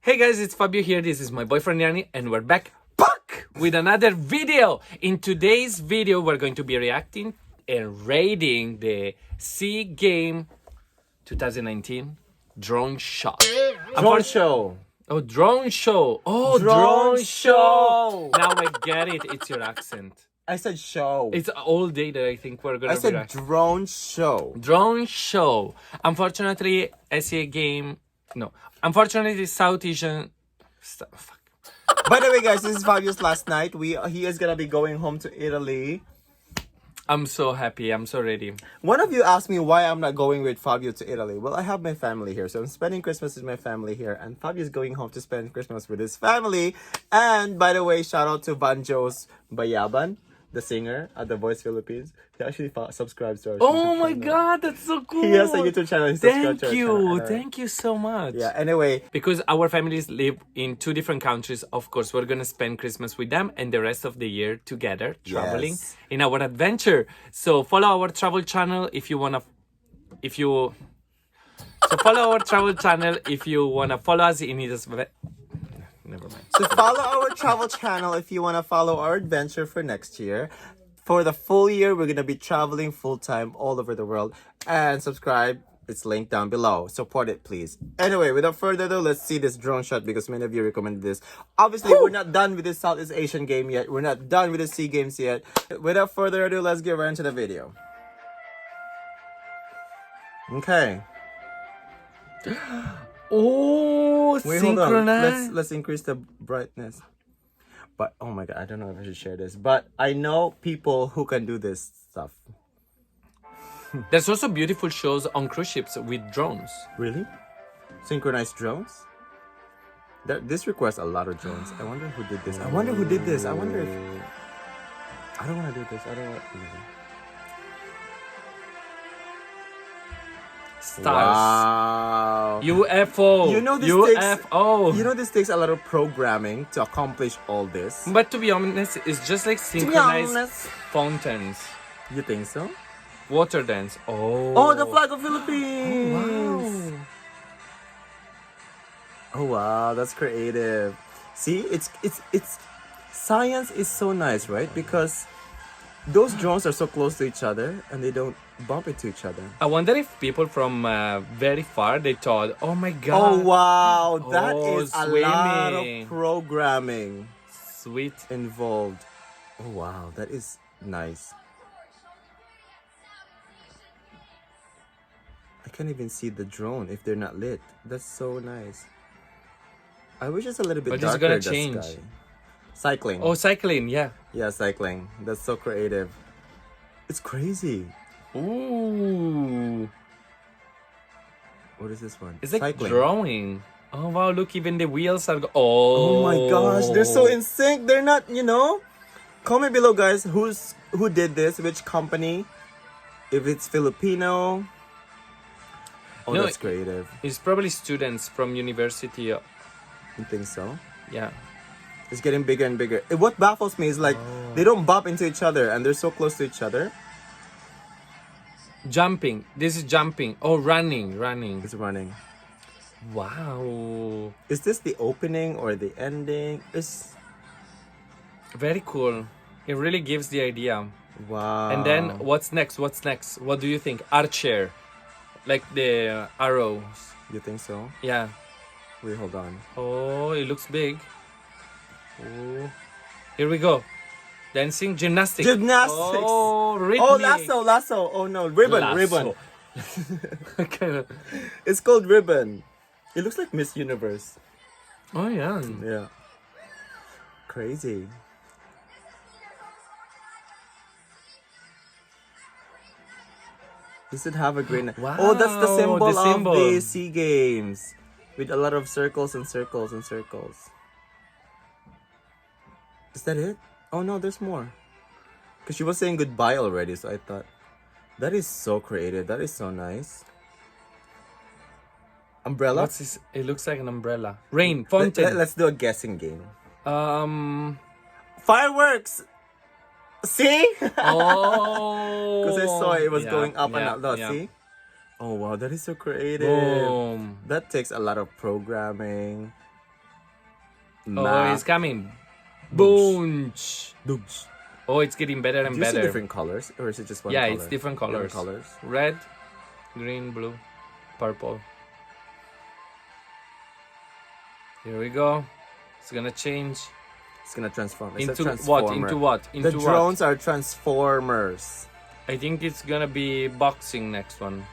Hey guys, it's Fabio here. This is my boyfriend Yani, and we're back with another video. In today's video, we're going to be reacting and rating the SEA Game 2019 drone shot. Drone show. Oh, drone show. Oh, drone show. Now I get it. It's your accent. I said show. It's all day that I think we're gonna. I said drone show. Drone show. Unfortunately, SEA Game. No. Unfortunately, South Asian. Fuck. By the way, guys, this is Fabio's last night. He is gonna be going home to Italy. I'm so happy. I'm so ready. One of you asked me why I'm not going with Fabio to Italy. Well, I have my family here, so I'm spending Christmas with my family here, and Fabio's going home to spend Christmas with his family. And by the way, shout out to Banjo's Bayaban, the singer at The Voice Philippines. He actually subscribes to our Oh YouTube my channel. God, that's so cool. He has a YouTube channel. He subscribes to our channel. Thank you so much. Yeah. Anyway, because our families live in two different countries, of course, we're gonna spend Christmas with them and the rest of the year together, traveling in our adventure. So follow our travel channel if you wanna. Follow our travel channel if you wanna follow us in this. Never mind. So follow our travel channel if you want to follow our adventure for next year. For the full year, we're going to be traveling full-time all over the world. And subscribe. It's linked down below. Support it, please. Anyway, without further ado, let's see this drone shot because many of you recommended this. Obviously, we're not done with this Southeast Asian game yet. We're not done with the SEA Games yet. Without further ado, let's get right into the video. Okay. Oh, wait, hold on. synchronized. Let's increase the brightness. But oh my God, I don't know if I should share this. But I know people who can do this stuff. There's also beautiful shows on cruise ships with drones. Really? Synchronized drones? This requires a lot of drones. I wonder who did this. I wonder who did this. I wonder if... I don't want to do this. I don't want to... Stars. Wow. UFO. You know this UFO. You know this takes a lot of programming to accomplish all this. But to be honest, it's just like synchronized fountains. You think so? Water dance. Oh. Oh, the flag of Philippines. Oh, wow. Oh wow, that's creative. See, it's science is so nice, right? Because those drones are so close to each other and they don't bump into each other. I wonder if people from very far, they thought, oh my God. Oh wow, that is swimming. a lot of programming Sweet. involved. Oh wow, that is nice. I can't even see the drone if they're not lit. That's so nice. I wish it's a little bit But darker. it's gonna change. Sky. Cycling. Oh, cycling, yeah. Yeah, cycling. That's so creative. It's crazy. Ooh. What is this one? It's like cycling. drawing. Oh wow, look, even the wheels are oh my gosh, they're so in sync. They're not, Comment below, guys, who did this, which company, if it's Filipino. Oh, No, that's creative. It's probably students from university. You think so? Yeah. It's getting bigger and bigger. What baffles me is like they don't bump into each other and they're so close to each other. Jumping. This is jumping. Oh, running. It's running. Wow. Is this the opening or the ending? It's Very cool. It really gives the idea. wow. And then what's next? What do you think? Archer. Like the arrows. You think so? Yeah. Wait, hold on. Oh, it looks big. Oh. Here we go. Dancing, gymnastics. Gymnastics. Oh, rhythmic. Oh, lasso. Oh no, ribbon. Kind of. It's called ribbon. It looks like Miss Universe. Oh yeah. Yeah. Crazy. Does it have a green? Wow, Oh, that's the symbol, the symbol. of the SEA Games. With a lot of circles and circles and circles. Is that it? Oh no, there's more. Because she was saying goodbye already, so I thought, that is so creative. That is so nice. Umbrella? What's this? It looks like an umbrella. Rain, fountain. Let's do a guessing game. Um. Fireworks! See? Oh. Because I saw it was going up and yeah, up. No, yeah. see? Oh wow, that is so creative. Boom. That takes a lot of programming. Oh, it's coming. Boonch. Oh, it's getting better and Do you see better. different colors, or is it just one Yeah, color? it's different colors. Red, green, blue, purple. Here we go. It's gonna change It's gonna transform. It's a into what? transformer. Into what? Into The what? drones are transformers. I think it's gonna be boxing next one.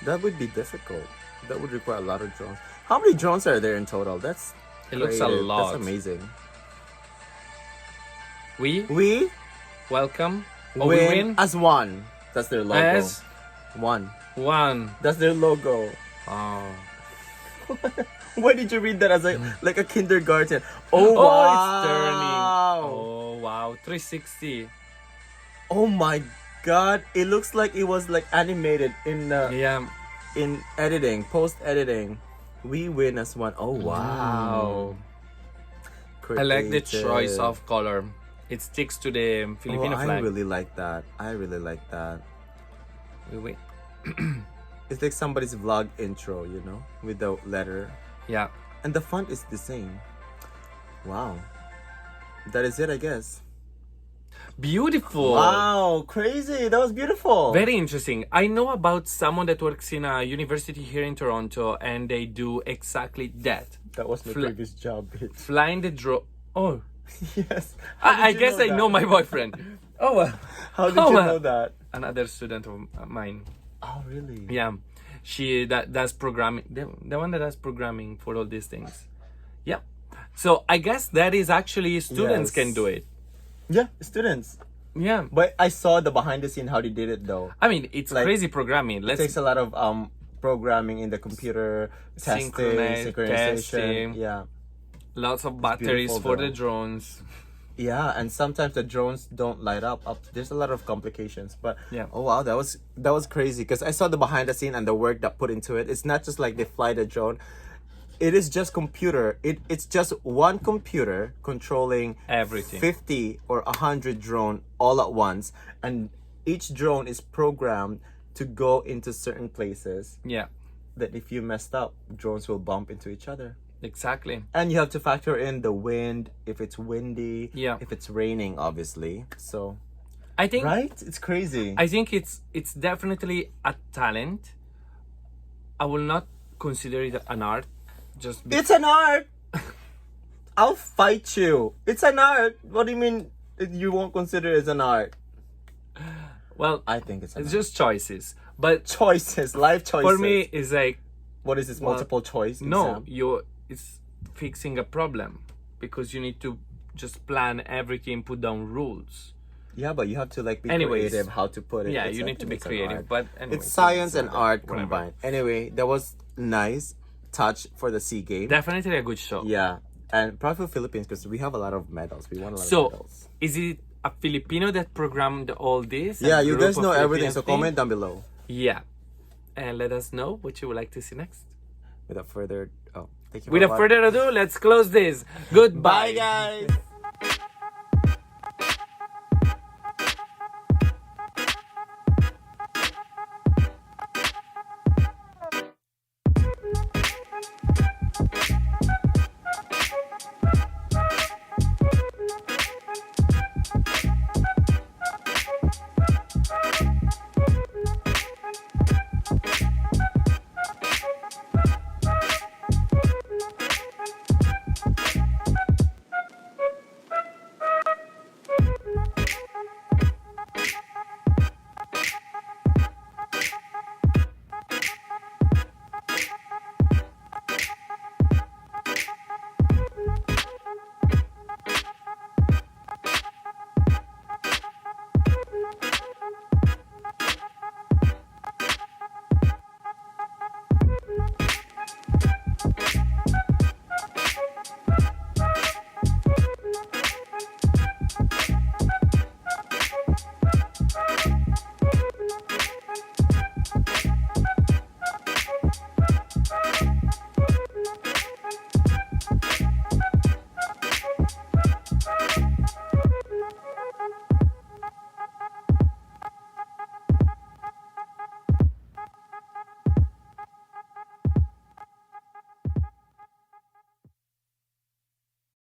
That would be difficult. That would require a lot of drones. How many drones are there in total? That's It looks a creative. lot. That's amazing. We welcome. Oh, win, we win as one. That's their logo. as One. one. That's their logo. Oh. Why did you read that as like a kindergarten? Oh, Oh, wow. it's turning. Oh wow, 360. Oh my god! It looks like it was like animated in Yeah. in editing, post editing. We win as one. Oh wow! I like the Creative. choice of color. It sticks to the Filipino I flag. really like that. I really like that. We win. It's like somebody's vlog intro, you know, with the letter, Yeah. and the font is the same. Wow, that is it, I guess. Beautiful. Wow, crazy! That was beautiful. Very interesting. I know about someone that works in a university here in Toronto, and they do exactly that. That was my Fl- previous job, bitch. Flying the drone. Oh, Yes. How I did you guess I that? know my boyfriend. Oh, well. How did Oh, you well. know that? Another student of mine. Oh, really? Yeah, she that does programming. The one that does programming for all these things. Yeah. So I guess that is actually students Yes. can do it. Yeah, students. Yeah. But I saw the behind the scene how they did it though. I mean, it's Like, crazy programming. It Let's takes a lot of programming in the computer, testing, synchronization. testing. Yeah. lots of batteries beautiful, for though. the drones. Yeah, and sometimes the drones don't light up. There's a lot of complications, but Yeah. oh wow, that was crazy because I saw the behind the scene and the work that put into it. It's not just like they fly the drone. It is just computer. It's just one computer controlling Everything. 50 or 100 drone all at once, and each drone is programmed to go into certain places Yeah, that if you messed up, drones will bump into each other. exactly. And you have to factor in the wind, if it's windy, Yeah. if it's raining, obviously. So, I think right? It's crazy. I think it's definitely a talent. I will not consider it an art. Just It's an art. I'll fight you. It's an art. What do you mean you won't consider it as an art? well, I think it's an it's art. just choices. But Choices, life choices. for me, it's like What is this multiple choice no, exam? it's fixing a problem because you need to just plan everything, put down rules. Yeah, but you have to like be Anyways. creative how to put it. Yeah, It's- you I need to think be it's an creative. art. But anyways, It's science and whatever, art whatever. combined. Anyway, that was nice touch for the SEA game. Definitely a good show. Yeah, and proud for Philippines because we have a lot of medals. We won a lot of So, medals. is it a Filipino that programmed all this? Yeah, A you group guys of know everything, Filipinos so team? comment down below. Yeah, and let us know what you would like to see next. Without further, thank you. Without further ado, let's close this. Goodbye, Bye, guys.